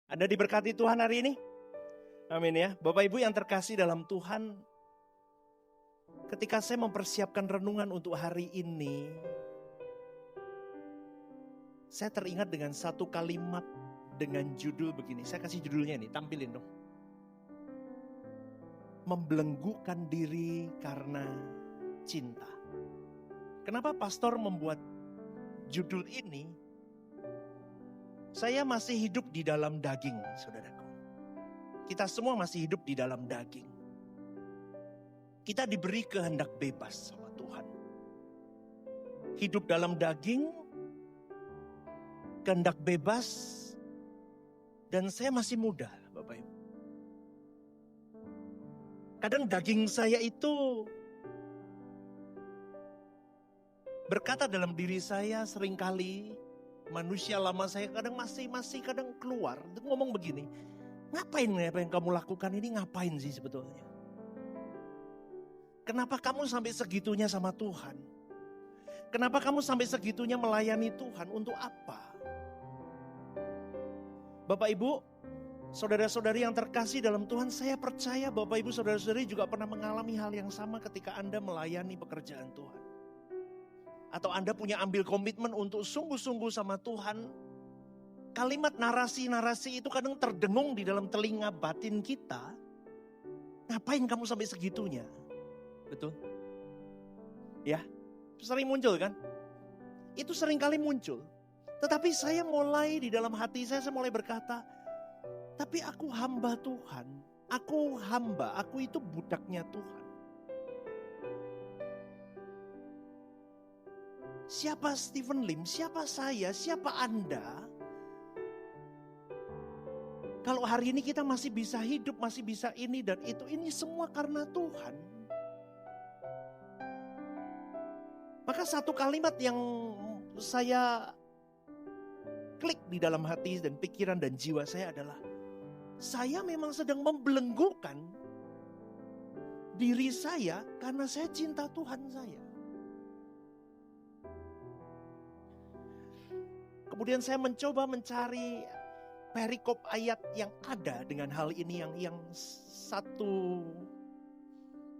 Anda diberkati Tuhan hari ini? Amin ya. Bapak Ibu yang terkasih dalam Tuhan, ketika saya mempersiapkan renungan untuk hari ini, saya teringat dengan satu kalimat dengan judul begini. Saya kasih judulnya nih, tampilin dong. Membelenggukan diri karena cinta. Kenapa pastor membuat judul ini? Saya masih hidup di dalam daging, saudaraku. Kita semua masih hidup di dalam daging. Kita diberi kehendak bebas sama Tuhan. Hidup dalam daging, kehendak bebas, dan saya masih muda, Bapak Ibu. Kadang daging saya itu berkata dalam diri saya seringkali, manusia lama saya kadang masih kadang keluar. Ngomong begini, ngapain apa yang kamu lakukan ini, ngapain sih sebetulnya? Kenapa kamu sampai segitunya sama Tuhan? Kenapa kamu sampai segitunya melayani Tuhan? Untuk apa? Bapak Ibu, saudara-saudari yang terkasih dalam Tuhan, saya percaya Bapak Ibu saudara-saudari juga pernah mengalami hal yang sama ketika Anda melayani pekerjaan Tuhan. Atau Anda punya ambil komitmen untuk sungguh-sungguh sama Tuhan. Kalimat narasi-narasi itu kadang terdengung di dalam telinga batin kita. Ngapain kamu sampai segitunya? Betul? Ya, sering muncul kan? Itu sering kali muncul. Tetapi saya mulai di dalam hati saya mulai berkata, tapi aku hamba Tuhan. Aku hamba, aku itu budaknya Tuhan. Siapa Stephen Lim, siapa saya, siapa Anda? Kalau hari ini kita masih bisa hidup, masih bisa ini dan itu, ini semua karena Tuhan. Maka satu kalimat yang saya klik di dalam hati dan pikiran dan jiwa saya adalah, saya memang sedang membelenggukan diri saya karena saya cinta Tuhan saya. Kemudian saya mencoba mencari perikop ayat yang ada dengan hal ini, yang satu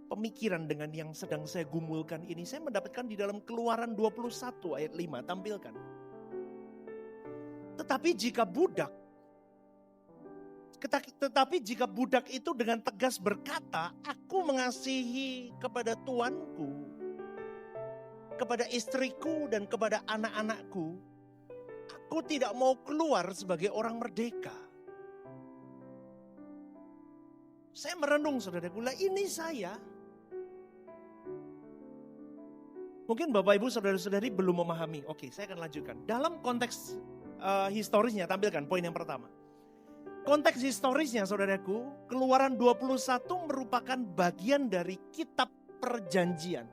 pemikiran dengan yang sedang saya gumulkan ini. Saya mendapatkan di dalam Keluaran 21 ayat 5, tampilkan. Tetapi jika budak itu dengan tegas berkata, aku mengasihi kepada tuanku, kepada istriku dan kepada anak-anakku, aku tidak mau keluar sebagai orang merdeka. Saya merenung, saudaraku, lah ini saya. Mungkin Bapak Ibu saudara-saudari belum memahami. Oke, saya akan lanjutkan. Dalam konteks historisnya, tampilkan poin yang pertama. Konteks historisnya, saudaraku, Keluaran 21 merupakan bagian dari kitab perjanjian.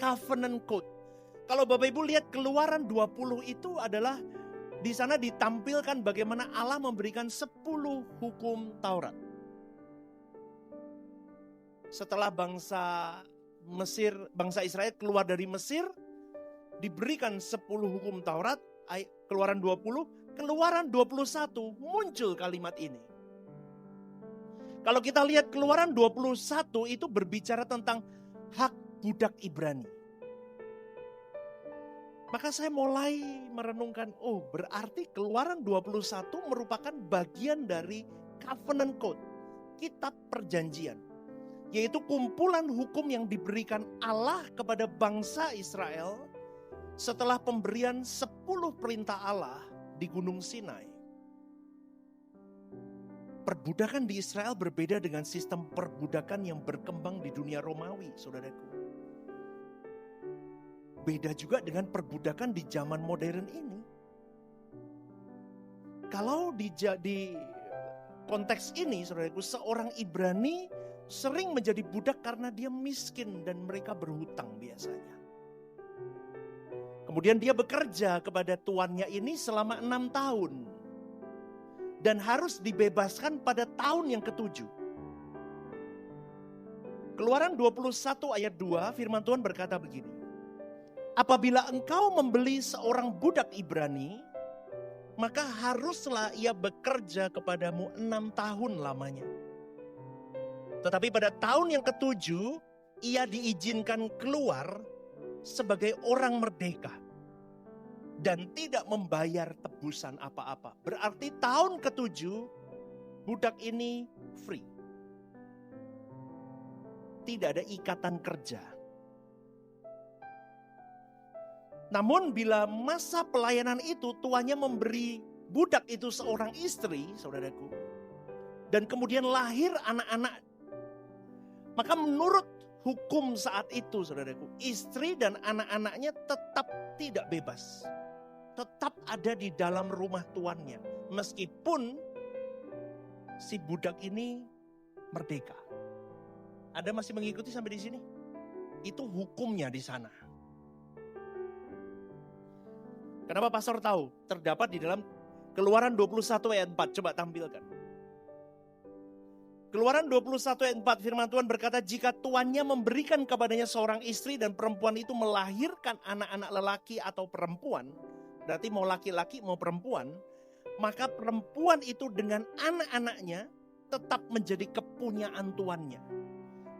Covenant Code. Kalau Bapak Ibu lihat Keluaran 20 itu adalah di sana ditampilkan bagaimana Allah memberikan 10 hukum Taurat. Setelah bangsa Israel keluar dari Mesir, diberikan 10 hukum Taurat, Keluaran 20, Keluaran 21 muncul kalimat ini. Kalau kita lihat Keluaran 21 itu berbicara tentang hak budak Ibrani. Maka saya mulai merenungkan, berarti Keluaran 21 merupakan bagian dari Covenant Code, kitab perjanjian. Yaitu kumpulan hukum yang diberikan Allah kepada bangsa Israel setelah pemberian 10 perintah Allah di Gunung Sinai. Perbudakan di Israel berbeda dengan sistem perbudakan yang berkembang di dunia Romawi, saudaraku. Beda juga dengan perbudakan di zaman modern ini. Kalau di konteks ini, saudaraku, seorang Ibrani sering menjadi budak karena dia miskin dan mereka berhutang biasanya. Kemudian dia bekerja kepada tuannya ini selama 6 tahun. Dan harus dibebaskan pada tahun yang ke-7. Keluaran 21 ayat 2, firman Tuhan berkata begini. Apabila engkau membeli seorang budak Ibrani, maka haruslah ia bekerja kepadamu 6 tahun lamanya. Tetapi pada tahun yang ke-7, ia diizinkan keluar sebagai orang merdeka dan tidak membayar tebusan apa-apa. Berarti tahun ke-7, budak ini free. Tidak ada ikatan kerja. Namun bila masa pelayanan itu tuannya memberi budak itu seorang istri, saudaraku, dan kemudian lahir anak-anak, maka menurut hukum saat itu, saudaraku, istri dan anak-anaknya tetap tidak bebas. Tetap ada di dalam rumah tuannya. Meskipun si budak ini merdeka. Anda masih mengikuti sampai di sini? Itu hukumnya di sana. Kenapa pastor tahu? Terdapat di dalam Keluaran 21 ayat 4. Coba tampilkan. Keluaran 21 ayat 4, firman Tuhan berkata, jika tuannya memberikan kepadanya seorang istri dan perempuan itu melahirkan anak-anak lelaki atau perempuan, berarti mau laki-laki mau perempuan, maka perempuan itu dengan anak-anaknya tetap menjadi kepunyaan tuannya.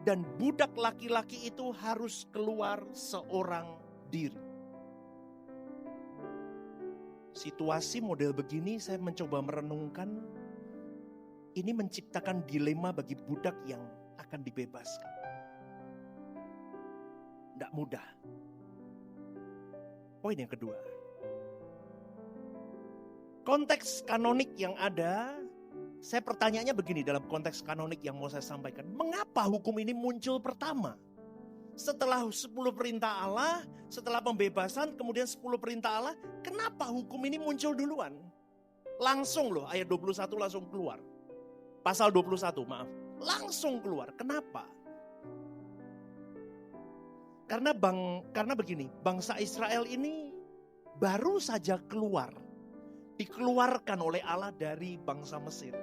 Dan budak laki-laki itu harus keluar seorang diri. Situasi model begini saya mencoba merenungkan, ini menciptakan dilema bagi budak yang akan dibebaskan. Tidak mudah. Poin yang kedua. Konteks kanonik yang ada, saya pertanyaannya begini dalam konteks kanonik yang mau saya sampaikan. Mengapa hukum ini muncul pertama? Setelah 10 perintah Allah, setelah pembebasan, kemudian 10 perintah Allah, kenapa hukum ini muncul duluan? Langsung loh, ayat 21 langsung keluar. Pasal 21, maaf. Langsung keluar. Kenapa? Karena begini, bangsa Israel ini baru saja keluar. Dikeluarkan oleh Allah dari bangsa Mesir.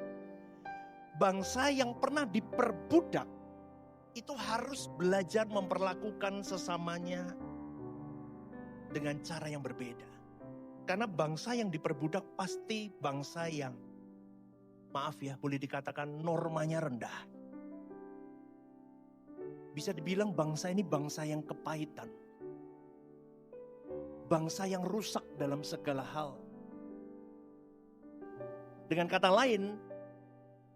Bangsa yang pernah diperbudak, itu harus belajar memperlakukan sesamanya dengan cara yang berbeda. Karena bangsa yang diperbudak pasti bangsa yang, maaf ya, boleh dikatakan normanya rendah. Bisa dibilang bangsa ini bangsa yang kepahitan. Bangsa yang rusak dalam segala hal. Dengan kata lain,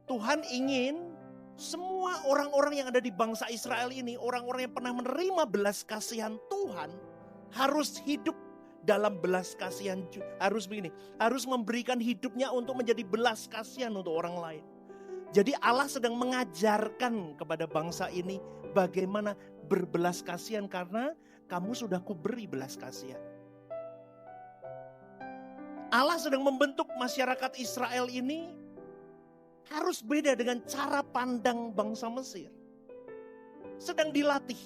Tuhan ingin semua orang-orang yang ada di bangsa Israel ini, orang-orang yang pernah menerima belas kasihan Tuhan, harus hidup dalam belas kasihan. Harus begini, harus memberikan hidupnya untuk menjadi belas kasihan untuk orang lain. Jadi Allah sedang mengajarkan kepada bangsa ini bagaimana berbelas kasihan, karena kamu sudah kuberi belas kasihan. Allah sedang membentuk masyarakat Israel ini harus beda dengan cara pandang bangsa Mesir. Sedang dilatih.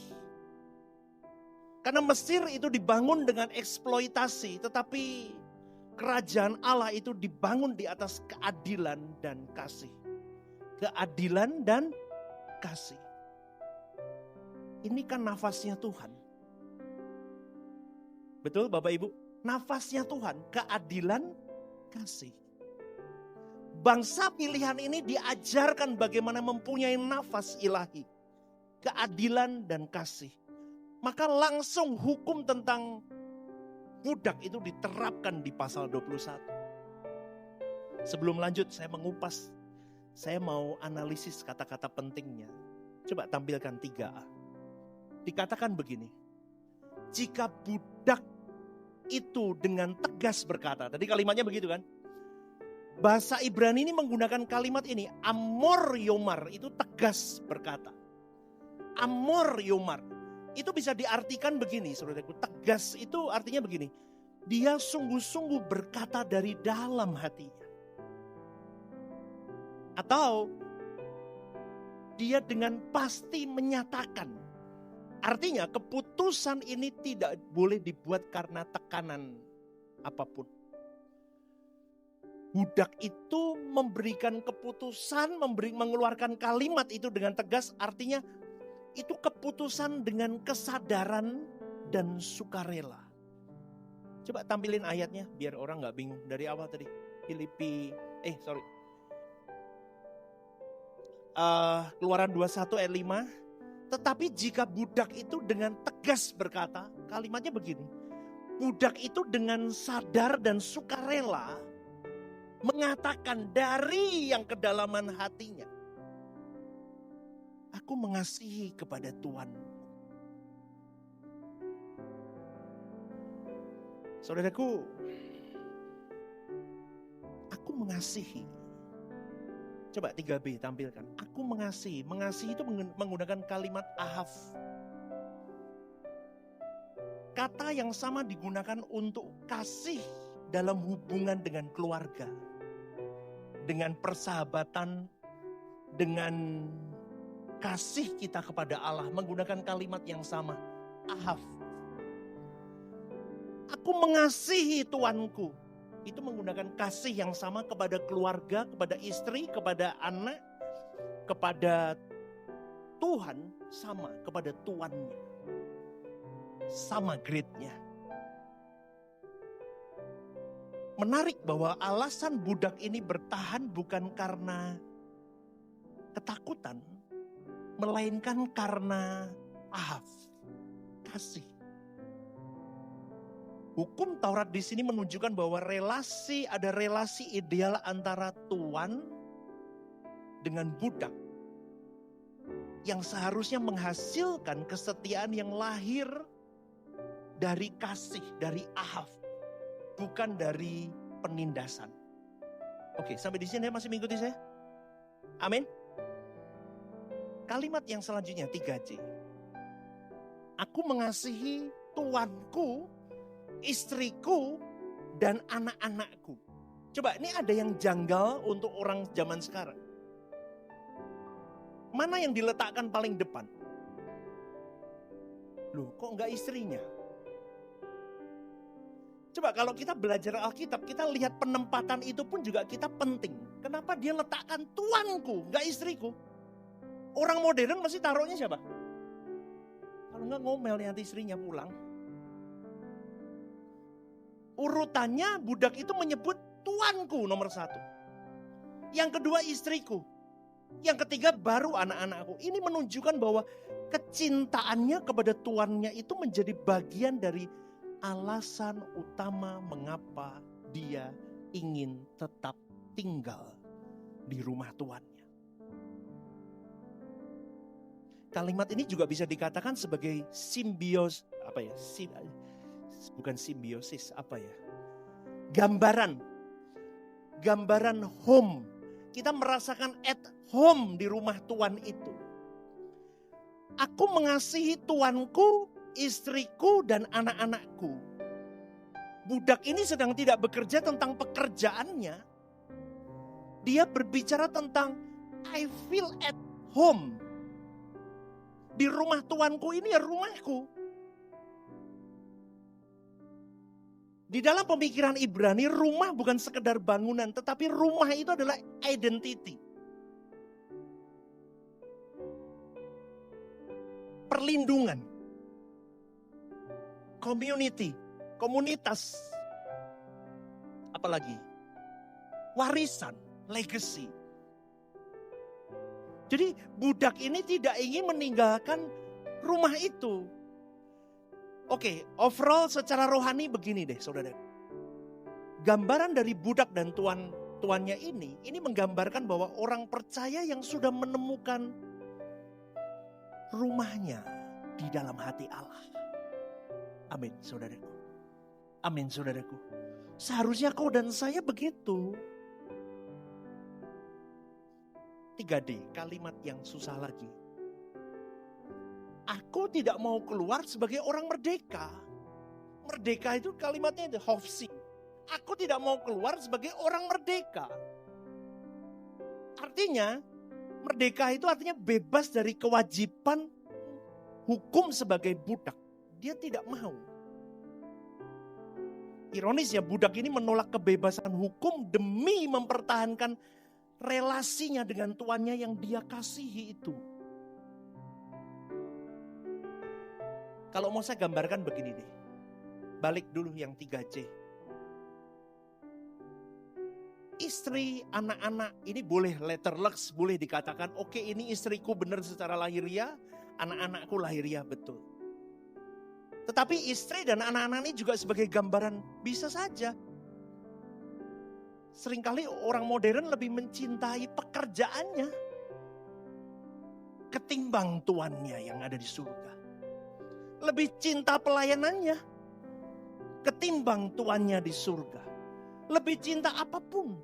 Karena Mesir itu dibangun dengan eksploitasi, tetapi kerajaan Allah itu dibangun di atas keadilan dan kasih. Keadilan dan kasih. Ini kan nafasnya Tuhan. Betul Bapak Ibu? Nafasnya Tuhan, keadilan, kasih. Bangsa pilihan ini diajarkan bagaimana mempunyai nafas ilahi, keadilan dan kasih. Maka langsung hukum tentang budak itu diterapkan di pasal 21. Sebelum lanjut saya mengupas, saya mau analisis kata-kata pentingnya. Coba tampilkan 3A. Dikatakan begini, jika budak itu dengan tegas berkata, tadi kalimatnya begitu kan? Bahasa Ibrani ini menggunakan kalimat ini, amor yomar, itu tegas berkata. Amor yomar, itu bisa diartikan begini, saudaraku. Tegas itu artinya begini, dia sungguh-sungguh berkata dari dalam hatinya. Atau dia dengan pasti menyatakan. Artinya keputusan ini tidak boleh dibuat karena tekanan apapun. Budak itu memberikan keputusan, mengeluarkan kalimat itu dengan tegas, artinya itu keputusan dengan kesadaran dan sukarela. Coba tampilin ayatnya biar orang gak bingung. Dari awal tadi. Keluaran 21 ayat 5. Tetapi jika budak itu dengan tegas berkata, kalimatnya begini. Budak itu dengan sadar dan sukarela mengatakan dari yang kedalaman hatinya, aku mengasihi kepada Tuhan. Saudaraku, aku mengasihi. Coba 3B tampilkan. Aku mengasihi. Mengasihi itu menggunakan kalimat ahaf. Kata yang sama digunakan untuk kasih dalam hubungan dengan keluarga. Dengan persahabatan, dengan kasih kita kepada Allah. Menggunakan kalimat yang sama. Ahaf. Aku mengasihi Tuanku. Itu menggunakan kasih yang sama kepada keluarga, kepada istri, kepada anak, kepada Tuhan, sama kepada Tuannya. Sama grade-nya. Menarik bahwa alasan budak ini bertahan bukan karena ketakutan, melainkan karena ahaf, kasih. Hukum Taurat di sini menunjukkan bahwa ada relasi ideal antara tuan dengan budak yang seharusnya menghasilkan kesetiaan yang lahir dari kasih, dari ahaf, bukan dari penindasan. Oke, sampai di sini masih mengikuti saya? Amin. Kalimat yang selanjutnya 3C. Aku mengasihi tuanku, istriku, dan anak-anakku. Coba, ini ada yang janggal untuk orang zaman sekarang. Mana yang diletakkan paling depan? Loh, kok enggak istrinya? Coba kalau kita belajar Alkitab, kita lihat penempatan itu pun juga kita penting. Kenapa dia letakkan tuanku, enggak istriku? Orang modern masih taruhnya siapa? Kalau enggak ngomel nanti istrinya pulang. Urutannya budak itu menyebut tuanku nomor 1. Yang kedua istriku. Yang ketiga baru anak-anakku. Ini menunjukkan bahwa kecintaannya kepada tuannya itu menjadi bagian dari alasan utama mengapa dia ingin tetap tinggal di rumah tuannya. Kalimat ini juga bisa dikatakan sebagai gambaran home. Kita merasakan at home di rumah Tuhan itu. Aku mengasihi tuanku, istriku, dan anak-anakku. Budak ini sedang tidak bekerja tentang pekerjaannya. Dia berbicara tentang I feel at home. Di rumah tuanku ini ya rumahku. Di dalam pemikiran Ibrani, rumah bukan sekedar bangunan, tetapi rumah itu adalah identity. Perlindungan. Community. Komunitas. Apalagi? Warisan. Legacy. Jadi budak ini tidak ingin meninggalkan rumah itu. Oke, overall secara rohani begini deh saudara. Gambaran dari budak dan tuannya ini menggambarkan bahwa orang percaya yang sudah menemukan rumahnya di dalam hati Allah. Amin saudaraku. Amin saudaraku. Seharusnya kau dan saya begitu. 3D, kalimat yang susah lagi. Aku tidak mau keluar sebagai orang merdeka. Merdeka itu kalimatnya itu hofsi. Aku tidak mau keluar sebagai orang merdeka. Artinya, merdeka itu artinya bebas dari kewajiban hukum sebagai budak. Dia tidak mau. Ironis ya, budak ini menolak kebebasan hukum demi mempertahankan relasinya dengan tuannya yang dia kasihi itu. Kalau mau saya gambarkan begini deh. balik dulu yang 3C. Istri, anak-anak, ini boleh letterlux, boleh dikatakan, oke, ini istriku benar secara lahiriah, anak-anakku lahiriah betul. Tetapi istri dan anak-anak ini juga sebagai gambaran, bisa saja. Seringkali orang modern lebih mencintai pekerjaannya ketimbang tuannya yang ada di surga. Lebih cinta pelayanannya ketimbang tuannya di surga. Lebih cinta apapun.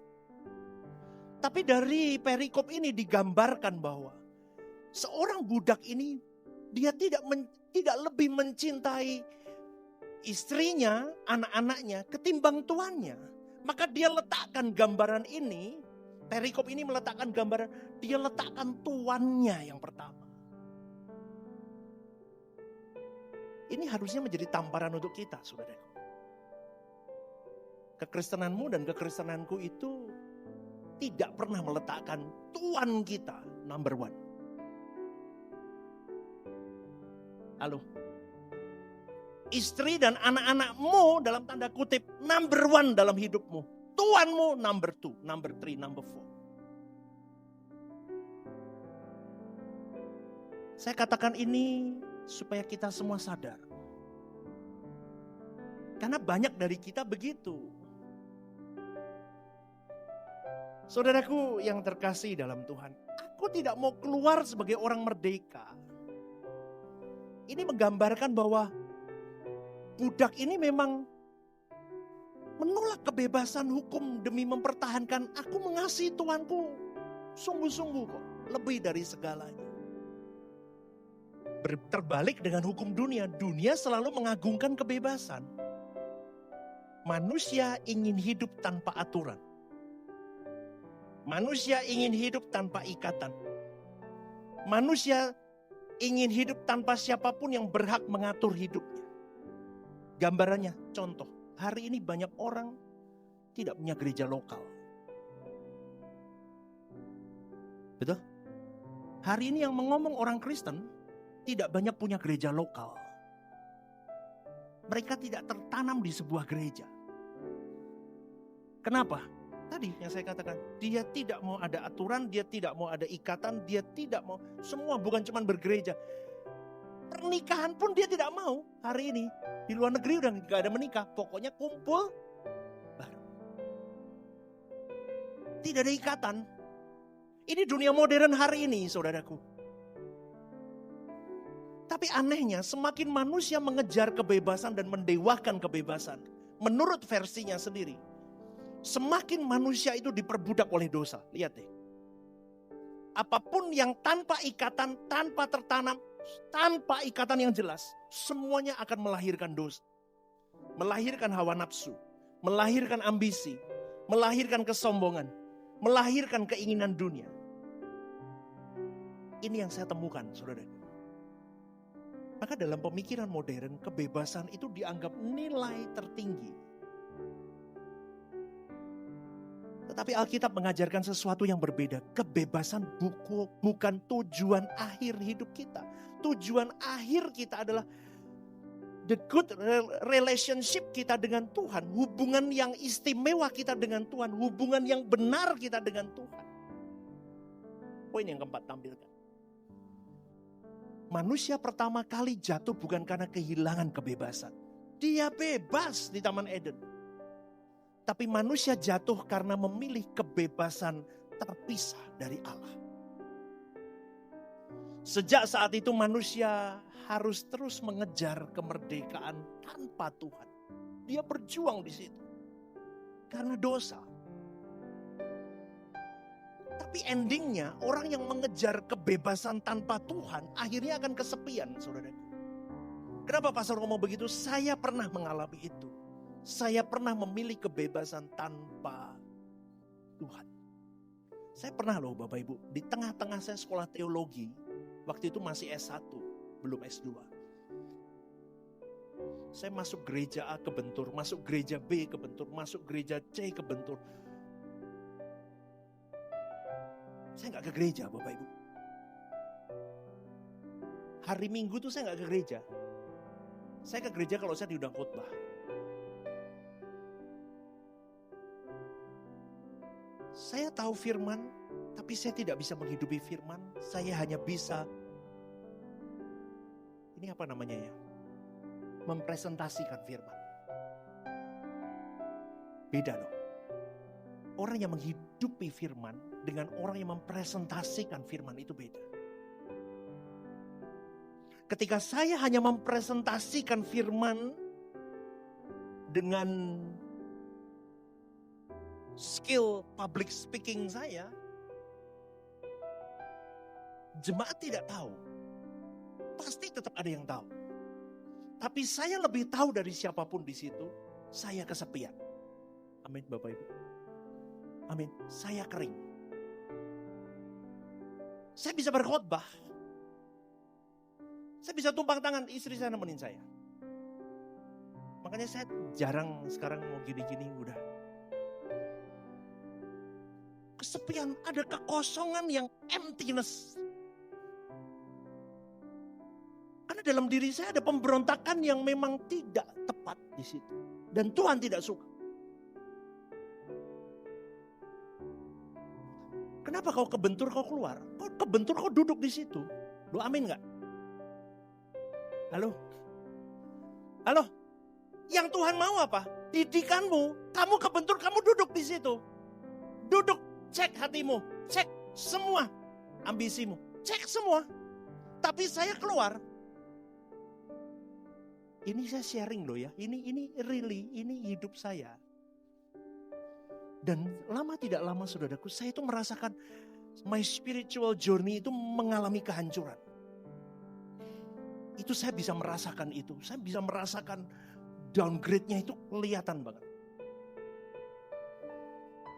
Tapi dari perikop ini digambarkan bahwa seorang budak ini dia tidak lebih mencintai istrinya, anak-anaknya ketimbang tuannya. Maka dia letakkan gambaran ini, perikop ini meletakkan gambaran, dia letakkan tuannya yang pertama. Ini harusnya menjadi tamparan untuk kita, saudaraku. Kekristenanmu dan kekristenanku itu tidak pernah meletakkan Tuhan kita number one. Halo. Istri dan anak-anakmu dalam tanda kutip number one dalam hidupmu. Tuhanmu number two, number three, number four. Saya katakan ini supaya kita semua sadar. Karena banyak dari kita begitu. Saudaraku yang terkasih dalam Tuhan, aku tidak mau keluar sebagai orang merdeka. Ini menggambarkan bahwa budak ini memang menolak kebebasan hukum demi mempertahankan aku mengasihi Tuhanku sungguh-sungguh kok, lebih dari segalanya. Terbalik dengan hukum dunia, dunia selalu mengagungkan kebebasan. Manusia ingin hidup tanpa aturan. Manusia ingin hidup tanpa ikatan. Manusia ingin hidup tanpa siapapun yang berhak mengatur hidupnya. Gambarannya, contoh, hari ini banyak orang tidak punya gereja lokal. Betul? Hari ini yang ngomong orang Kristen tidak banyak punya gereja lokal. Mereka tidak tertanam di sebuah gereja. Kenapa? Tadi yang saya katakan, dia tidak mau ada aturan, dia tidak mau ada ikatan, dia tidak mau, semua bukan cuma bergereja. Pernikahan pun dia tidak mau hari ini. Di luar negeri udah gak ada menikah, pokoknya kumpul bareng. Tidak ada ikatan. Ini dunia modern hari ini, saudaraku. Tapi anehnya, semakin manusia mengejar kebebasan dan mendewakan kebebasan, menurut versinya sendiri, semakin manusia itu diperbudak oleh dosa. Lihat deh. Apapun yang tanpa ikatan, tanpa tertanam, tanpa ikatan yang jelas, semuanya akan melahirkan dosa. Melahirkan hawa nafsu, melahirkan ambisi, melahirkan kesombongan, melahirkan keinginan dunia. Ini yang saya temukan, saudara. Maka dalam pemikiran modern, kebebasan itu dianggap nilai tertinggi. Tetapi Alkitab mengajarkan sesuatu yang berbeda. Kebebasan bukan tujuan akhir hidup kita. Tujuan akhir kita adalah the good relationship kita dengan Tuhan. Hubungan yang istimewa kita dengan Tuhan. Hubungan yang benar kita dengan Tuhan. Poin yang keempat tampilkan. Manusia pertama kali jatuh bukan karena kehilangan kebebasan. Dia bebas di Taman Eden. Tapi manusia jatuh karena memilih kebebasan terpisah dari Allah. Sejak saat itu manusia harus terus mengejar kemerdekaan tanpa Tuhan. Dia berjuang di situ. Karena dosa. Tapi endingnya orang yang mengejar kebebasan tanpa Tuhan akhirnya akan kesepian, saudara. Kenapa Pastor ngomong begitu? Saya pernah mengalami itu. Saya pernah memilih kebebasan tanpa Tuhan. Saya pernah loh Bapak Ibu, di tengah-tengah saya sekolah teologi, waktu itu masih S1, belum S2. Saya masuk gereja A kebentur, masuk gereja B kebentur, masuk gereja C kebentur. Saya gak ke gereja Bapak Ibu. Hari Minggu tuh saya gak ke gereja. Saya ke gereja kalau saya diundang khotbah. Saya tahu firman, tapi saya tidak bisa menghidupi firman. Saya hanya bisa, ini apa namanya ya? Mempresentasikan firman. Beda loh. Orang yang menghidupi firman dengan orang yang mempresentasikan firman itu beda. Ketika saya hanya mempresentasikan firman dengan skill public speaking saya, jemaat tidak tahu. Pasti tetap ada yang tahu. Tapi saya lebih tahu dari siapapun di situ, saya kesepian. Amin Bapak Ibu. Amin. Saya kering. Saya bisa berkhotbah. Saya bisa tumpang tangan, istri saya nemenin saya. Makanya saya jarang sekarang mau gini-gini udah. Kesepian, ada kekosongan yang emptiness. Karena dalam diri saya ada pemberontakan yang memang tidak tepat di situ. Dan Tuhan tidak suka. Kenapa kau kebentur kau keluar? Kau kebentur kau duduk di situ. Lu amin gak? Halo? Halo? Yang Tuhan mau apa? Didikanmu. Kamu kebentur, kamu duduk di situ. Duduk. Cek hatimu, cek semua ambisimu, cek semua. Tapi saya keluar. Ini saya sharing loh ya, ini really, ini hidup saya. Dan lama tidak lama saudaraku, saya itu merasakan my spiritual journey itu mengalami kehancuran. Itu saya bisa merasakan itu, saya bisa merasakan downgrade-nya itu kelihatan banget.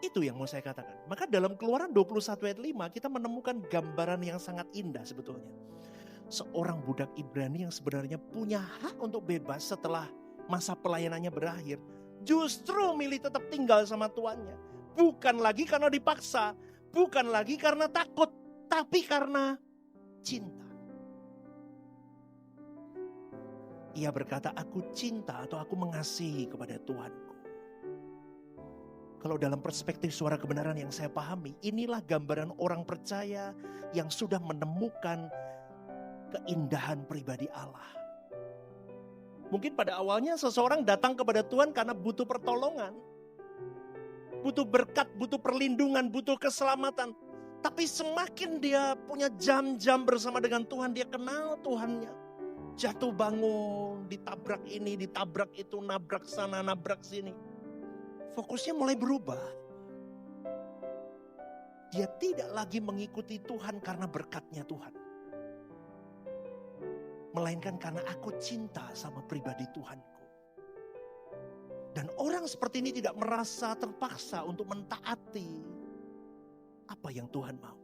Itu yang mau saya katakan. Maka dalam Keluaran 21 ayat 5 kita menemukan gambaran yang sangat indah sebetulnya. Seorang budak Ibrani yang sebenarnya punya hak untuk bebas setelah masa pelayanannya berakhir. Justru milih tetap tinggal sama tuannya. Bukan lagi karena dipaksa. Bukan lagi karena takut. Tapi karena cinta. Ia berkata, aku cinta atau aku mengasihi kepada Tuhanku. Kalau dalam perspektif suara kebenaran yang saya pahami, inilah gambaran orang percaya yang sudah menemukan keindahan pribadi Allah. Mungkin pada awalnya seseorang datang kepada Tuhan karena butuh pertolongan. Butuh berkat, butuh perlindungan, butuh keselamatan. Tapi semakin dia punya jam-jam bersama dengan Tuhan, dia kenal Tuhannya. Jatuh bangun, ditabrak ini, ditabrak itu, nabrak sana, nabrak sini. Fokusnya mulai berubah. Dia tidak lagi mengikuti Tuhan karena berkatnya Tuhan. Melainkan karena aku cinta sama pribadi Tuhanku. Dan orang seperti ini tidak merasa terpaksa untuk mentaati apa yang Tuhan mau.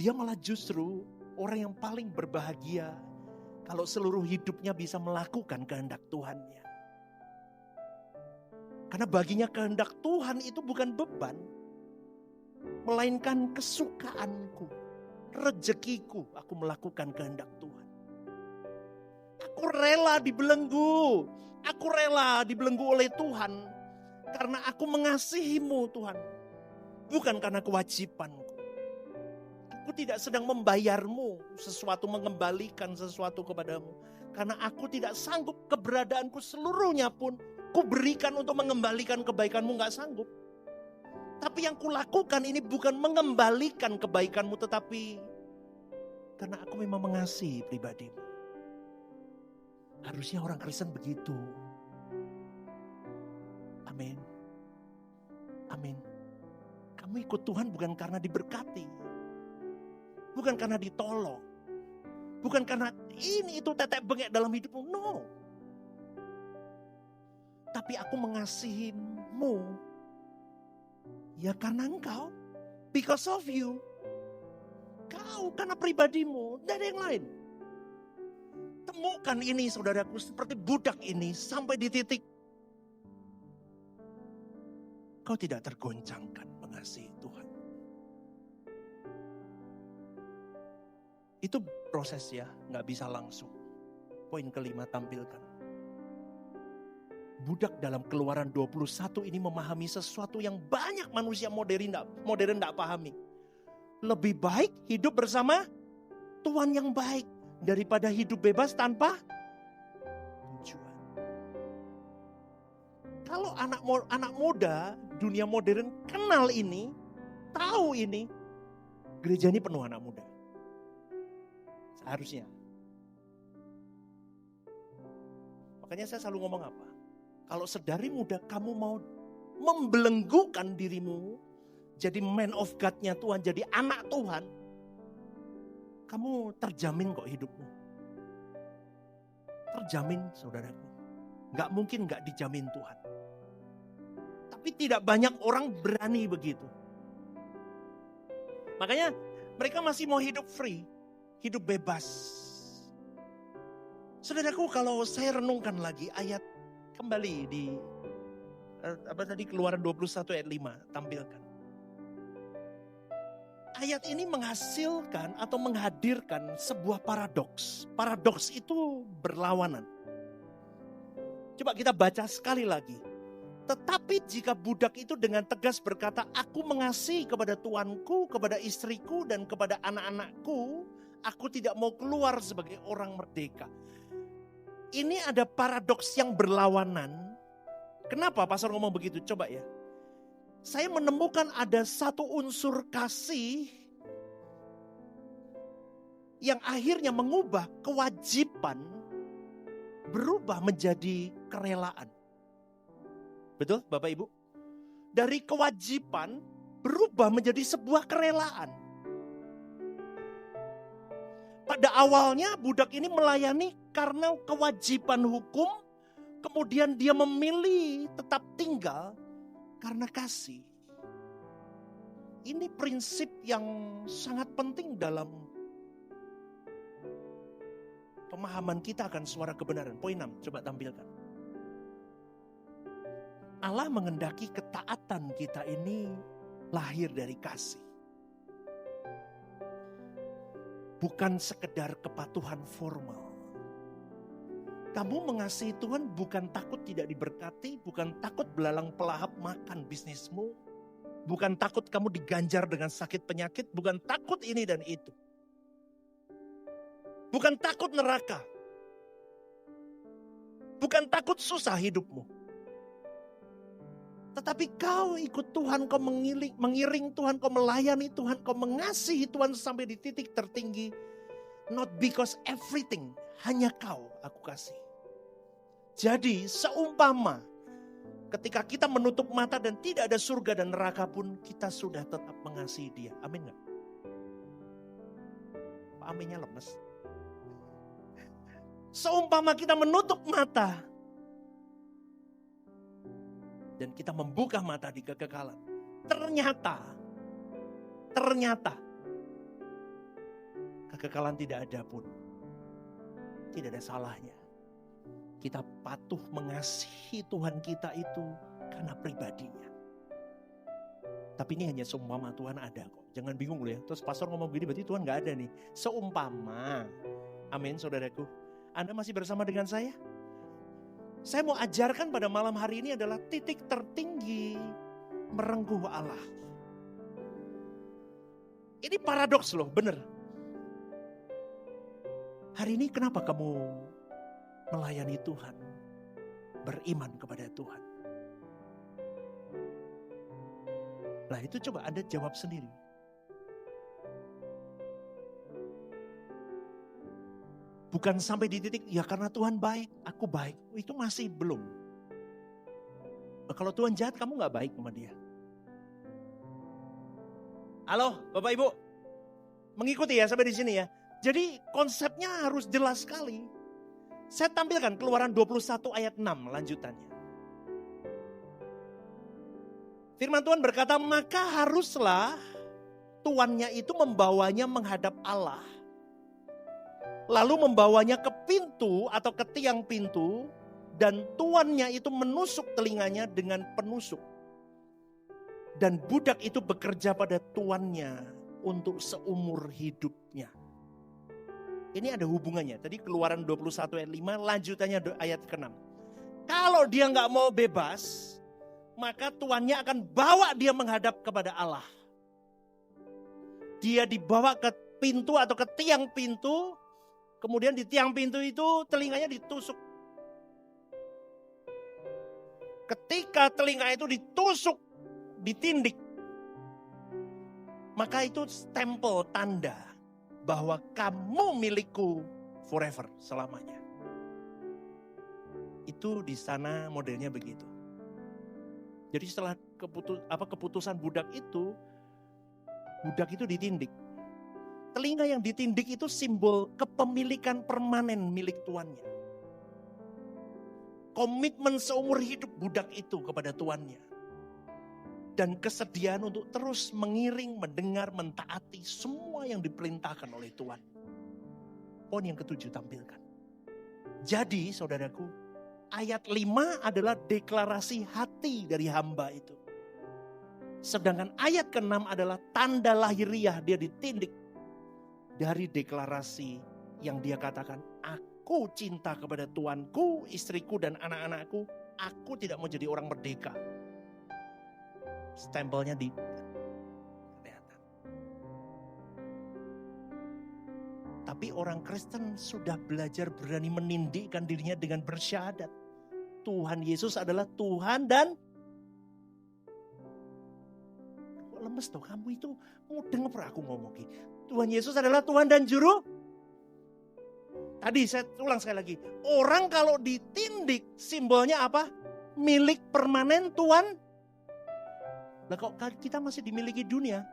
Dia malah justru orang yang paling berbahagia kalau seluruh hidupnya bisa melakukan kehendak Tuhannya. Karena baginya kehendak Tuhan itu bukan beban. Melainkan kesukaanku. Rezekiku. Aku melakukan kehendak Tuhan. Aku rela dibelenggu. Aku rela dibelenggu oleh Tuhan. Karena aku mengasihimu Tuhan. Bukan karena kewajibanku. Aku tidak sedang membayarmu sesuatu, mengembalikan sesuatu kepadamu. Karena aku tidak sanggup, keberadaanku seluruhnya pun ku berikan untuk mengembalikan kebaikanmu, gak sanggup. Tapi yang kulakukan ini bukan mengembalikan kebaikanmu, tetapi karena aku memang mengasihi pribadimu. Harusnya orang Kristen begitu. Amin. Amin. Kamu ikut Tuhan bukan karena diberkati. Bukan karena ditolong. Bukan karena ini itu tetek bengek dalam hidupmu. No. Tapi aku mengasihimu. Ya karena engkau. Because of you. Kau karena pribadimu. Tidak ada yang lain. Temukan ini saudaraku. Seperti budak ini. Sampai di titik. Kau tidak tergoncangkan mengasihi Tuhan. Itu proses ya. Gak bisa langsung. Poin kelima tampilkan. budak dalam Keluaran 21 ini memahami sesuatu yang banyak manusia modern tidak pahami. Lebih baik hidup bersama Tuhan yang baik daripada hidup bebas tanpa tujuan. Kalau anak muda dunia modern kenal ini, tahu ini, gereja ini penuh anak muda. Seharusnya. Makanya saya selalu ngomong apa? Kalau sedari muda kamu mau membelenggukan dirimu, jadi man of God-nya Tuhan, jadi anak Tuhan, kamu terjamin kok hidupmu. Terjamin saudaraku. Gak mungkin gak dijamin Tuhan. Tapi tidak banyak orang berani begitu. Makanya mereka masih mau hidup free, hidup bebas. Saudaraku, kalau saya renungkan lagi ayat kembali di Keluaran 21 ayat 5 tampilkan. Ayat ini menghasilkan atau menghadirkan sebuah paradoks. Paradoks itu berlawanan. Coba kita baca sekali lagi. Tetapi jika budak itu dengan tegas berkata, aku mengasihi kepada tuanku, kepada istriku, dan kepada anak-anakku, aku tidak mau keluar sebagai orang merdeka. Ini ada paradoks yang berlawanan. Kenapa pastor ngomong begitu? Coba ya. Saya menemukan ada satu unsur kasih yang akhirnya mengubah kewajiban berubah menjadi kerelaan. Betul Bapak Ibu? Dari kewajiban berubah menjadi sebuah kerelaan. Pada awalnya budak ini melayani karena kewajiban hukum, kemudian dia memilih tetap tinggal karena kasih. Ini prinsip yang sangat penting dalam pemahaman kita akan suara kebenaran. Poin 6, coba tampilkan. Allah menghendaki ketaatan kita ini lahir dari kasih. Bukan sekedar kepatuhan formal. Kamu mengasihi Tuhan bukan takut tidak diberkati, bukan takut belalang pelahap makan bisnismu, bukan takut kamu diganjar dengan sakit penyakit, bukan takut ini dan itu. Bukan takut neraka. Bukan takut susah hidupmu. Tetapi kau ikut Tuhan, kau mengiring Tuhan, kau melayani Tuhan, kau mengasihi Tuhan sampai di titik tertinggi. Not because everything, hanya kau aku kasih. Jadi seumpama ketika kita menutup mata dan tidak ada surga dan neraka pun, kita sudah tetap mengasihi Dia. Amin gak? Aminnya lemes. Seumpama kita menutup mata dan kita membuka mata di kekekalan. Ternyata kekekalan tidak ada pun. Tidak ada salahnya. Kita patuh mengasihi Tuhan kita itu karena pribadinya. Tapi ini hanya seumpama, Tuhan ada kok. Jangan bingung loh ya. Terus pastor ngomong begini berarti Tuhan gak ada nih. Seumpama. Amin saudaraku. Anda masih bersama dengan saya? Saya mau ajarkan pada malam hari ini adalah titik tertinggi merengkuh Allah. Ini paradoks loh, bener. Hari ini kenapa kamu melayani Tuhan, beriman kepada Tuhan? Nah itu coba Anda jawab sendiri. Bukan sampai di titik, ya karena Tuhan baik, aku baik. Itu masih belum. Kalau Tuhan jahat, kamu gak baik sama Dia. Halo Bapak Ibu, mengikuti ya sampai di sini ya. Jadi konsepnya harus jelas sekali. Saya tampilkan Keluaran 21 ayat 6 lanjutannya. Firman Tuhan berkata, maka haruslah tuannya itu membawanya menghadap Allah. Lalu membawanya ke pintu atau ke tiang pintu. Dan tuannya itu menusuk telinganya dengan penusuk. Dan budak itu bekerja pada tuannya untuk seumur hidupnya. Ini ada hubungannya. Tadi Keluaran 21 ayat 5 lanjutannya ayat ke-6. Kalau dia nggak mau bebas, maka tuannya akan bawa dia menghadap kepada Allah. Dia dibawa ke pintu atau ke tiang pintu, kemudian di tiang pintu itu telinganya ditusuk. Ketika telinga itu ditusuk, ditindik, maka itu stempel tanda bahwa kamu milikku forever, selamanya. Itu di sana modelnya begitu. Jadi setelah keputusan budak itu ditindik. Telinga yang ditindik itu simbol kepemilikan permanen milik tuannya. Komitmen seumur hidup budak itu kepada tuannya. Dan kesediaan untuk terus mengiring, mendengar, mentaati semua yang diperintahkan oleh Tuhan. Poin yang ke-7 tampilkan. Jadi saudaraku, ayat 5 adalah deklarasi hati dari hamba itu. Sedangkan ayat ke-6 adalah tanda lahiriah dia ditindik. Dari deklarasi yang dia katakan, aku cinta kepada Tuanku, istriku dan anak-anakku. Aku tidak mau jadi orang merdeka. Stempelnya di kelihatan. Tapi orang Kristen sudah belajar berani menindikkan dirinya dengan bersyahadat. Tuhan Yesus adalah Tuhan dan lemes toh kamu itu mau denger aku ngomong gitu. Tuhan Yesus adalah Tuhan dan Juru. Tadi saya ulang sekali lagi. Orang kalau ditindik simbolnya apa? Milik permanen Tuhan. Nah kok kita masih dimiliki dunia?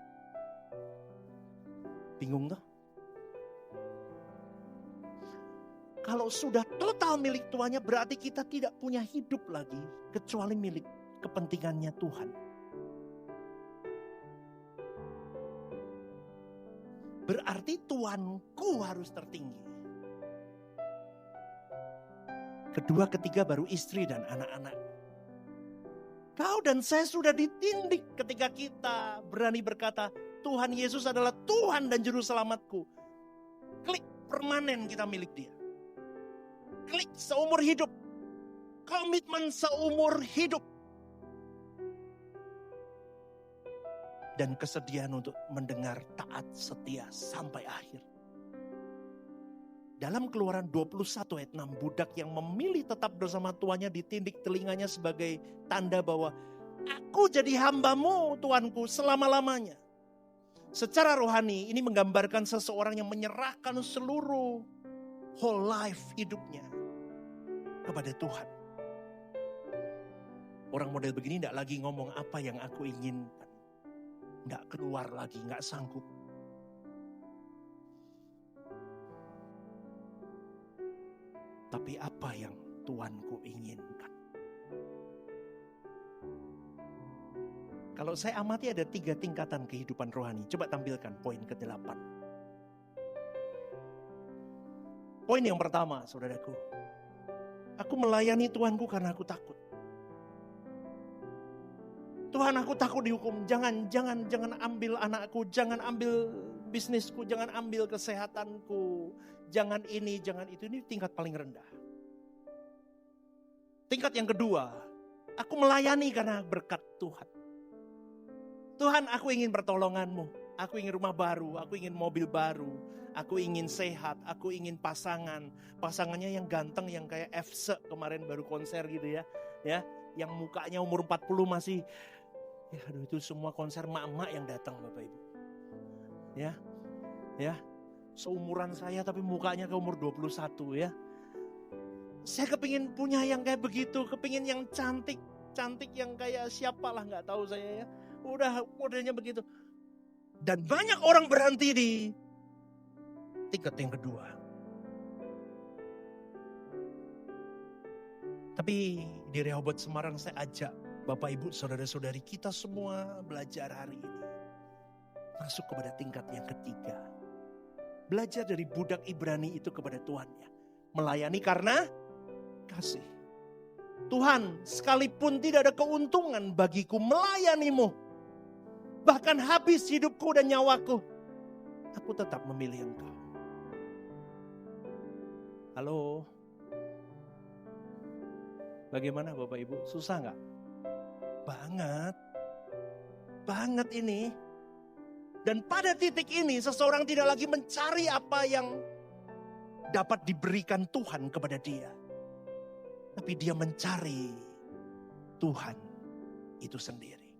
Bingung toh? Kalau sudah total milik Tuhannya berarti kita tidak punya hidup lagi kecuali milik kepentingannya Tuhan. Berarti Tuanku harus tertinggi. Kedua, ketiga baru istri dan anak-anak. Kau dan saya sudah ditindik ketika kita berani berkata, Tuhan Yesus adalah Tuhan dan Juru Selamatku. Klik permanen kita milik Dia. Klik seumur hidup. Komitmen seumur hidup. Dan kesediaan untuk mendengar taat setia sampai akhir. Dalam Keluaran 21 ayat 6, budak yang memilih tetap bersama tuannya ditindik telinganya sebagai tanda bahwa aku jadi hambamu Tuanku selama-lamanya. Secara rohani ini menggambarkan seseorang yang menyerahkan seluruh whole life hidupnya kepada Tuhan. Orang model begini tidak lagi ngomong apa yang aku inginkan. Tidak keluar lagi, tidak sanggup. Tapi apa yang Tuanku inginkan? Kalau saya amati ada 3 tingkatan kehidupan rohani. Coba tampilkan poin ke-8. Poin yang pertama, saudaraku. Aku melayani Tuanku karena aku takut. Tuhan, aku takut dihukum. Jangan ambil anakku, jangan ambil bisnisku, jangan ambil kesehatanku. Jangan ini, jangan itu. Ini tingkat paling rendah. Tingkat yang kedua, aku melayani karena berkat Tuhan. Tuhan, aku ingin pertolongan-Mu. Aku ingin rumah baru, aku ingin mobil baru. Aku ingin sehat, aku ingin pasangan. Pasangannya yang ganteng, yang kayak Efse kemarin baru konser gitu ya. Yang mukanya umur 40 masih... Ya, aduh, itu semua konser mak-mak yang datang Bapak Ibu. Ya. Seumuran saya tapi mukanya ke umur 21 ya. Saya kepingin punya yang kayak begitu, kepingin yang cantik yang kayak siapalah nggak tahu saya ya. Udah modelnya begitu. Dan banyak orang berhenti di tingkat yang kedua. Tapi di Rehoboth Semarang saya ajak Bapak Ibu, saudara-saudari kita semua belajar hari ini. Masuk kepada tingkat yang ketiga. Belajar dari budak Ibrani itu kepada Tuhannya. Melayani karena kasih. Tuhan, sekalipun tidak ada keuntungan bagiku melayani-Mu. Bahkan habis hidupku dan nyawaku. Aku tetap memilih Engkau. Halo. Bagaimana Bapak Ibu? Susah nggak? Banget. Banget ini. Dan pada titik ini seseorang tidak lagi mencari apa yang dapat diberikan Tuhan kepada dia. Tapi dia mencari Tuhan itu sendiri.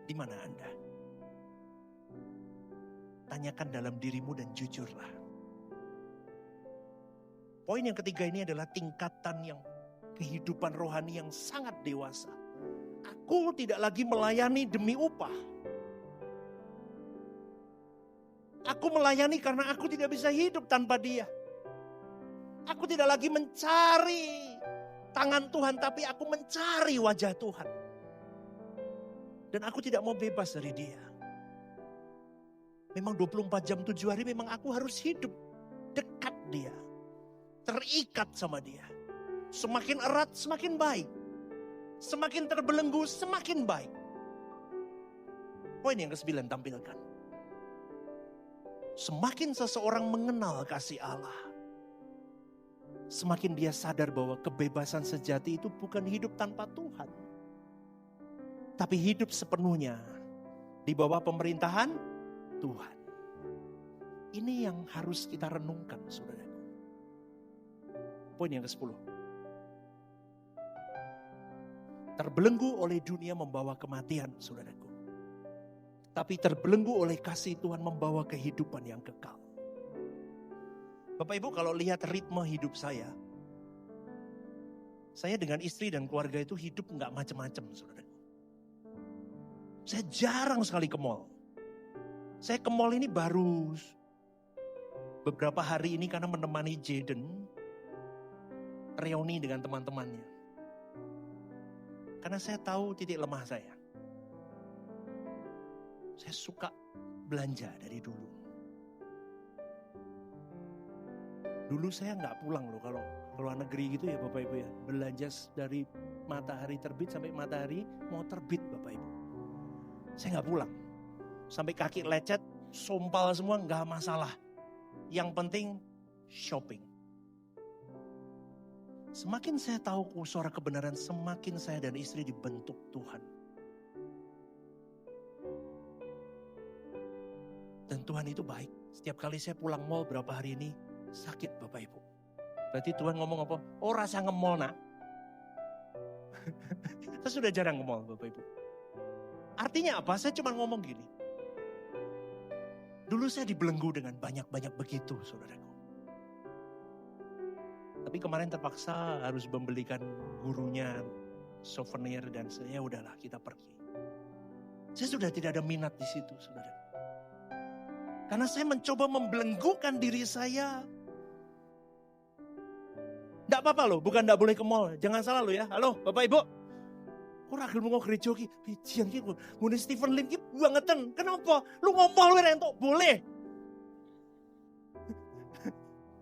Di mana Anda? Tanyakan dalam dirimu dan jujurlah. Poin yang ketiga ini adalah tingkatan yang kehidupan rohani yang sangat dewasa. Aku tidak lagi melayani demi upah. Aku melayani karena aku tidak bisa hidup tanpa dia. Aku tidak lagi mencari tangan Tuhan, tapi aku mencari wajah Tuhan. Dan aku tidak mau bebas dari dia. Memang 24 jam 7 hari memang aku harus hidup dekat dia. Terikat sama dia. Semakin erat semakin baik. Semakin terbelenggu semakin baik. Poin yang ke-9 tampilkan. Semakin seseorang mengenal kasih Allah, semakin dia sadar bahwa kebebasan sejati itu bukan hidup tanpa Tuhan. Tapi hidup sepenuhnya di bawah pemerintahan Tuhan. Ini yang harus kita renungkan, saudaraku. Poin yang ke-10. Terbelenggu oleh dunia membawa kematian, saudaraku. Tapi terbelenggu oleh kasih Tuhan membawa kehidupan yang kekal. Bapak Ibu kalau lihat ritme hidup saya dengan istri dan keluarga itu hidup gak macam-macam, saudaraku. Saya jarang sekali ke mall. Saya ke mall ini baru beberapa hari ini karena menemani Jaden reuni dengan teman-temannya. Karena saya tahu titik lemah saya. Saya suka belanja dari dulu. Dulu saya nggak pulang loh kalau ke luar negeri gitu ya Bapak Ibu ya. Belanja dari matahari terbit sampai matahari mau terbit Bapak Ibu. Saya nggak pulang. Sampai kaki lecet, sompal semua nggak masalah. Yang penting shopping. Semakin saya tahu suara kebenaran, semakin saya dan istri dibentuk Tuhan. Dan Tuhan itu baik. Setiap kali saya pulang mall berapa hari ini, sakit Bapak Ibu. Berarti Tuhan ngomong apa? Oh rasa nge-mall nak. Saya sudah jarang nge-mall Bapak Ibu. Artinya apa? Saya cuma ngomong gini. Dulu saya dibelenggu dengan banyak-banyak begitu saudaraku. Tapi kemarin terpaksa harus membelikan gurunya souvenir dan saya udahlah kita pergi. Saya sudah tidak ada minat di situ, saudara. Karena saya mencoba membelenggukan diri saya. Tidak apa-apa loh, bukan tidak boleh ke mall. Jangan salah loh ya. Halo, Bapak Ibu. Kok ragil mau gereja ki? Bijian ki, ngene Stephen Lim ki bangetan. Kenapa? Lu ngomong lu rentok boleh.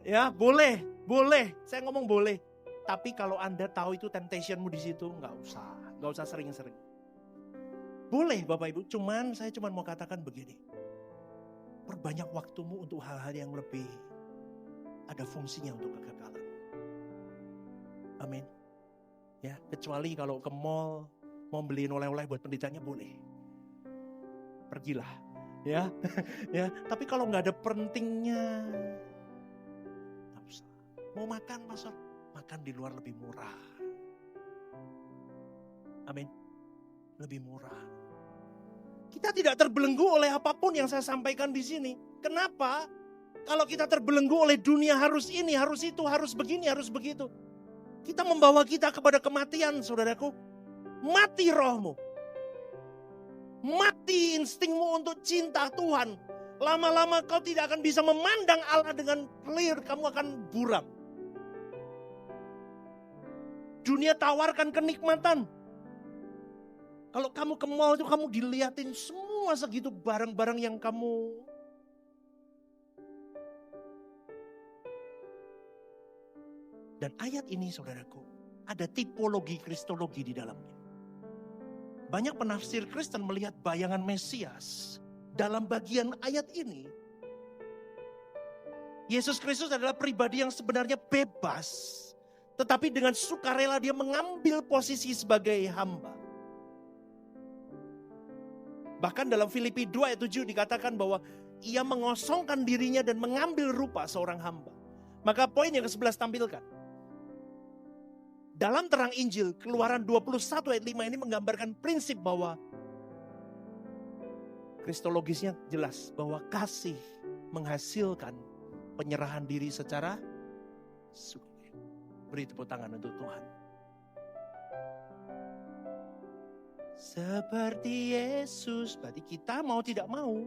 Ya, boleh. Boleh, saya ngomong boleh. Tapi kalau Anda tahu itu temptationmu di situ, nggak usah sering-sering. Boleh Bapak Ibu, saya cuma mau katakan begini. Perbanyak waktumu untuk hal-hal yang lebih ada fungsinya untuk kekekalan. Amin. Ya, kecuali kalau ke mall mau beliin oleh-oleh buat pendetanya boleh. Pergilah, ya. Ya, tapi kalau nggak ada pentingnya, mau makan, pastor, makan di luar lebih murah. Amin. Lebih murah. Kita tidak terbelenggu oleh apapun yang saya sampaikan di sini. Kenapa? Kalau kita terbelenggu oleh dunia harus ini, harus itu, harus begini, harus begitu. Kita membawa kita kepada kematian, saudaraku. Mati rohmu. Mati instingmu untuk cinta Tuhan. Lama-lama kau tidak akan bisa memandang Allah dengan clear, kamu akan buram. Dunia tawarkan kenikmatan. Kalau kamu ke mall itu kamu dilihatin semua segitu barang-barang yang kamu. Dan ayat ini saudaraku, ada tipologi kristologi di dalamnya. Banyak penafsir Kristen melihat bayangan Mesias dalam bagian ayat ini. Yesus Kristus adalah pribadi yang sebenarnya bebas. Tetapi dengan sukarela dia mengambil posisi sebagai hamba. Bahkan dalam Filipi 2 ayat 7 dikatakan bahwa ia mengosongkan dirinya dan mengambil rupa seorang hamba. Maka poin yang ke-11 tampilkan. Dalam terang Injil, Keluaran 21 ayat 5 ini menggambarkan prinsip bahwa kristologisnya jelas bahwa kasih menghasilkan penyerahan diri secara sukarela. Beri tepuk tangan untuk Tuhan. Seperti Yesus, berarti kita mau tidak mau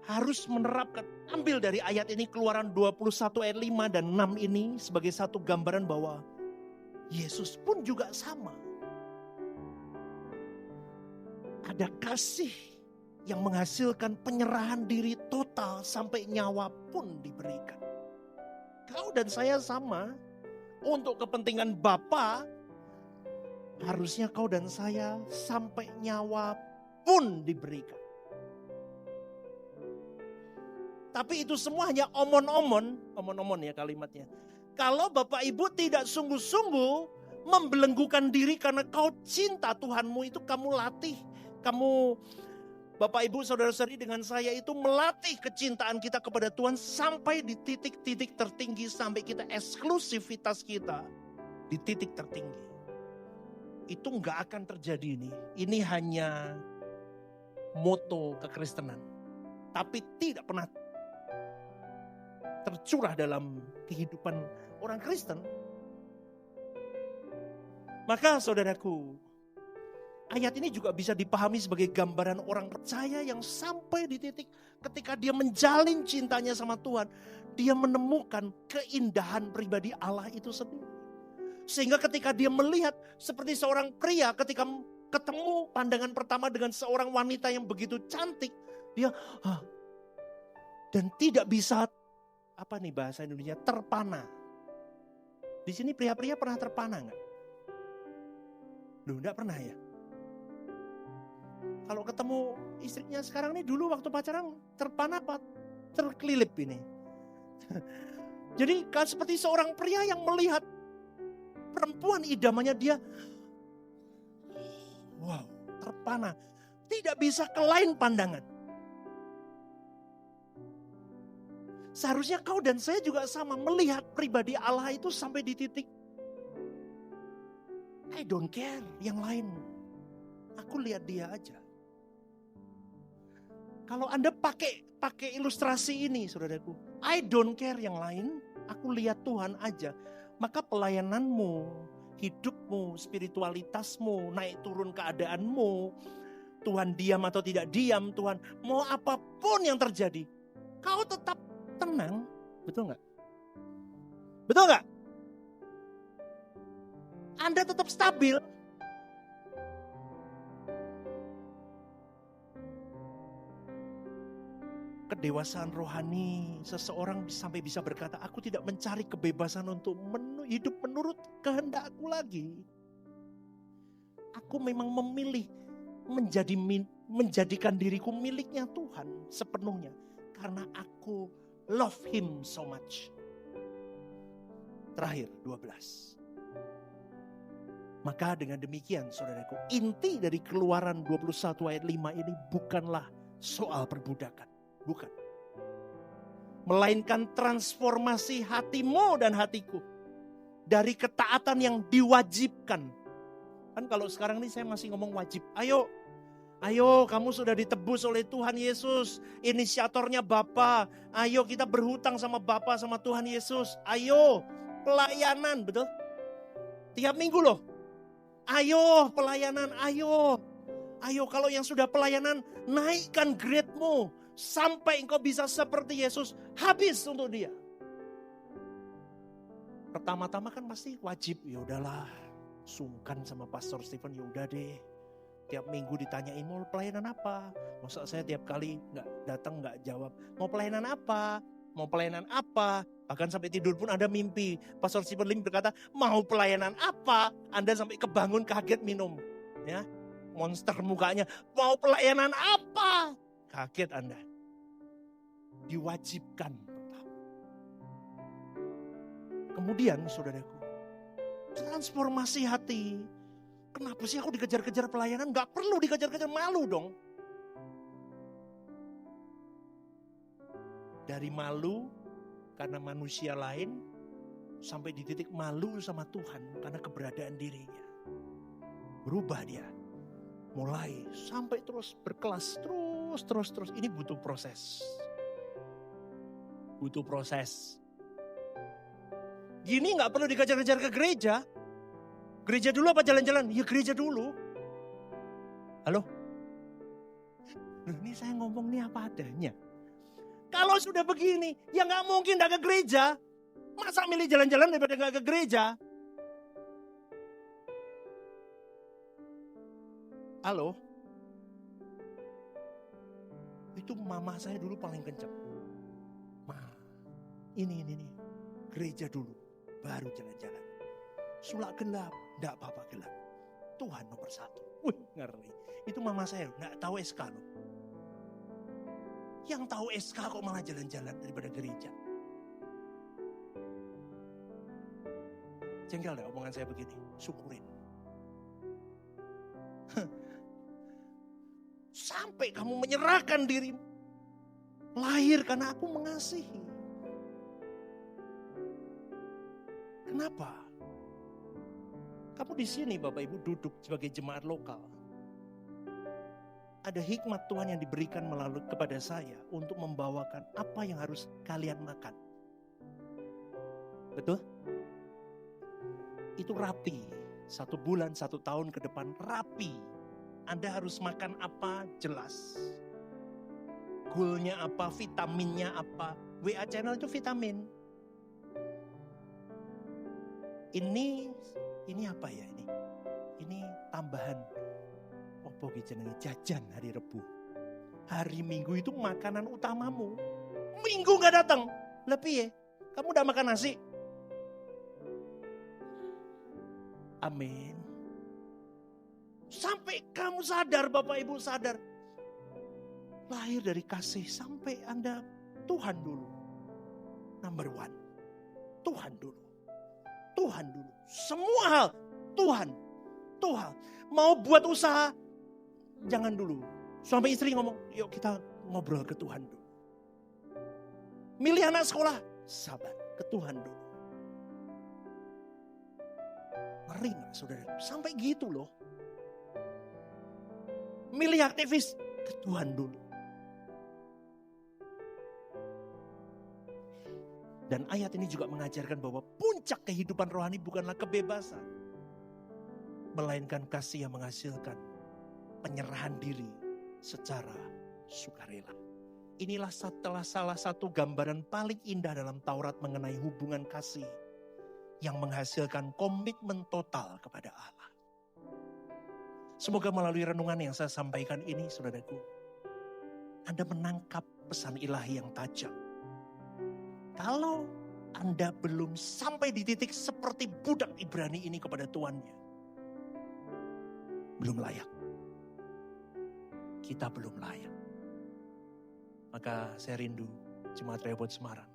harus menerapkan, ambil dari ayat ini Keluaran 21 ayat 5 dan 6 ini sebagai satu gambaran bahwa Yesus pun juga sama. Ada kasih yang menghasilkan penyerahan diri total sampai nyawa pun diberikan. Kau dan saya sama, untuk kepentingan Bapa, harusnya kau dan saya sampai nyawa pun diberikan. Tapi itu semua hanya omon-omon ya kalimatnya. Kalau Bapak Ibu tidak sungguh-sungguh membelenggukan diri karena kau cinta Tuhanmu, itu kamu latih. Kamu, Bapak Ibu saudara-saudari dengan saya itu melatih kecintaan kita kepada Tuhan sampai di titik-titik tertinggi. Sampai kita eksklusivitas kita di titik tertinggi. Itu nggak akan terjadi ini. Ini hanya moto kekristenan. Tapi tidak pernah tercurah dalam kehidupan orang Kristen. Maka saudaraku, ayat ini juga bisa dipahami sebagai gambaran orang percaya yang sampai di titik ketika dia menjalin cintanya sama Tuhan, dia menemukan keindahan pribadi Allah itu sendiri. Sehingga ketika dia melihat seperti seorang pria ketika ketemu pandangan pertama dengan seorang wanita yang begitu cantik, dia dan tidak bisa, apa nih bahasa Indonesia, terpana. Di sini pria-pria pernah terpana nggak? Loh, enggak pernah ya? Kalau ketemu istrinya sekarang nih, dulu waktu pacaran terpana apa terkelilip ini. Jadi kan seperti seorang pria yang melihat perempuan idamannya, dia wow, terpana. Tidak bisa ke lain pandangan. Seharusnya kau dan saya juga sama, melihat pribadi Allah itu sampai di titik I don't care yang lain. Aku lihat dia aja. Kalau Anda pakai ilustrasi ini, saudaraku, I don't care yang lain, aku lihat Tuhan aja. Maka pelayananmu, hidupmu, spiritualitasmu, naik turun keadaanmu, Tuhan diam atau tidak diam, Tuhan mau apapun yang terjadi, kau tetap tenang. Betul nggak? Betul nggak? Anda tetap stabil. Kedewasaan rohani, seseorang sampai bisa berkata, aku tidak mencari kebebasan untuk hidup menurut kehendakku lagi. Aku memang memilih menjadikan diriku miliknya Tuhan sepenuhnya. Karena aku love him so much. Terakhir 12. Maka dengan demikian saudaraku, inti dari Keluaran 21 ayat 5 ini bukanlah soal perbudakan. Bukan. Melainkan transformasi hatimu dan hatiku. Dari ketaatan yang diwajibkan. Kan kalau sekarang ini saya masih ngomong wajib. Ayo kamu sudah ditebus oleh Tuhan Yesus. Inisiatornya Bapa. Ayo kita berhutang sama Bapa, sama Tuhan Yesus. Ayo pelayanan, betul? Tiap minggu loh. Ayo pelayanan, ayo kalau yang sudah pelayanan, naikkan grade-mu. Sampai engkau bisa seperti Yesus, habis untuk dia. Pertama-tama kan pasti wajib, ya udahlah, sungkan sama Pastor Stephen, ya udah deh. Tiap minggu ditanyain mau pelayanan apa? Masa saya tiap kali nggak datang nggak jawab. Mau pelayanan apa? Mau pelayanan apa? Bahkan sampai tidur pun Anda mimpi. Pastor Stephen Lim berkata, mau pelayanan apa? Anda sampai kebangun kaget minum, ya monster mukanya. Mau pelayanan apa? Kaget Anda. Diwajibkan. Kemudian saudaraku, transformasi hati. Kenapa sih aku dikejar-kejar pelayanan? Gak perlu dikejar-kejar, malu dong. Dari malu karena manusia lain, sampai di titik malu sama Tuhan karena keberadaan dirinya. Berubah dia. Mulai sampai terus berkelas, terus. Ini butuh proses. Butuh proses. Gini gak perlu dikejar-kejar ke gereja. Gereja dulu apa jalan-jalan? Ya gereja dulu. Halo? Loh, ini saya ngomong nih apa adanya. Kalau sudah begini, ya gak mungkin gak ke gereja. Masa milih jalan-jalan daripada gak ke gereja? Halo? Itu mama saya dulu paling kenceng. Ma, ini. Gereja dulu, baru jalan-jalan. Sulak gelap, enggak apa-apa gelap. Tuhan nomor 1. Wih, ngeri. Itu mama saya, enggak tahu SK loh. Yang tahu SK kok malah jalan-jalan daripada gereja. Jengkel enggak omongan saya begini? Syukurin. Sampai kamu menyerahkan dirimu. Lahir karena aku mengasihi. Kenapa? Kamu di sini Bapak Ibu duduk sebagai jemaat lokal. Ada hikmat Tuhan yang diberikan melalui kepada saya untuk membawakan apa yang harus kalian makan. Betul? Itu rapi. 1 bulan, 1 tahun ke depan rapi. Anda harus makan apa jelas. Goalnya apa, vitaminnya apa. WA channel itu vitamin. Ini apa ya ini? Ini tambahan. Apa jenenge jajan hari Rebu. Hari Minggu itu makanan utamamu. Minggu gak datang. Lebih ya. Kamu udah makan nasi? Amin. Sampai kamu sadar, Bapak Ibu sadar. Lahir dari kasih sampai Anda Tuhan dulu. Number 1. Tuhan dulu. Tuhan dulu. Semua hal Tuhan. Mau buat usaha, jangan dulu. Suami istri ngomong, yuk kita ngobrol ke Tuhan dulu. Milih anak sekolah, sabar, ke Tuhan dulu. Ngeri gak saudara? Sampai gitu loh. Milih aktivis, ke Tuhan dulu. Dan ayat ini juga mengajarkan bahwa puncak kehidupan rohani bukanlah kebebasan. Melainkan kasih yang menghasilkan penyerahan diri secara sukarela. Inilah salah satu gambaran paling indah dalam Taurat mengenai hubungan kasih yang menghasilkan komitmen total kepada Allah. Semoga melalui renungan yang saya sampaikan ini, saudaraku, Anda menangkap pesan ilahi yang tajam. Kalau Anda belum sampai di titik seperti budak Ibrani ini kepada tuannya, belum layak. Kita belum layak. Maka saya rindu Jemaat Rehoboth Semarang.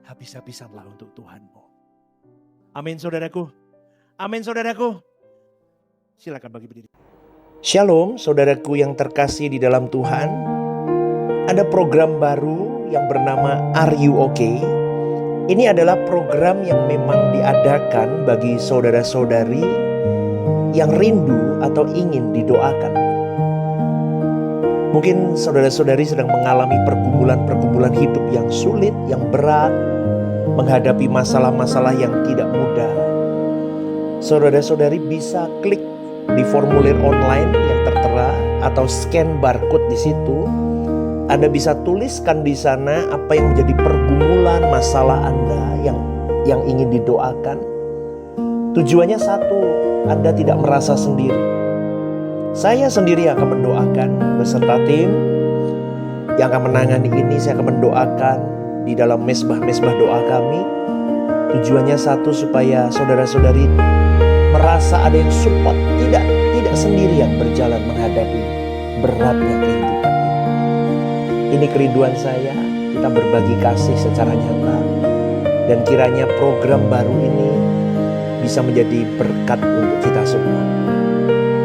Habis-habisanlah untuk Tuhanmu. Amin saudaraku. Amin saudaraku. Silakan bagi berdiri. Shalom saudaraku yang terkasih di dalam Tuhan. Ada program baru yang bernama Are You Okay? Ini adalah program yang memang diadakan bagi saudara-saudari yang rindu atau ingin didoakan. Mungkin saudara-saudari sedang mengalami pergumulan-pergumulan hidup yang sulit, yang berat, menghadapi masalah-masalah yang tidak mudah. Saudara-saudari bisa klik di formulir online yang tertera atau scan barcode di situ. Anda bisa tuliskan di sana apa yang menjadi pergumulan masalah Anda yang ingin didoakan. Tujuannya satu, Anda tidak merasa sendiri. Saya sendiri akan mendoakan beserta tim yang akan menangani ini. Saya akan mendoakan di dalam mesbah-mesbah doa kami. Tujuannya satu, supaya saudara-saudari merasa ada yang support, tidak sendirian berjalan menghadapi beratnya kehidupan. Ini kerinduan saya, kita berbagi kasih secara nyata. Dan kiranya program baru ini bisa menjadi berkat untuk kita semua.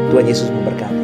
Tuhan Yesus memberkati.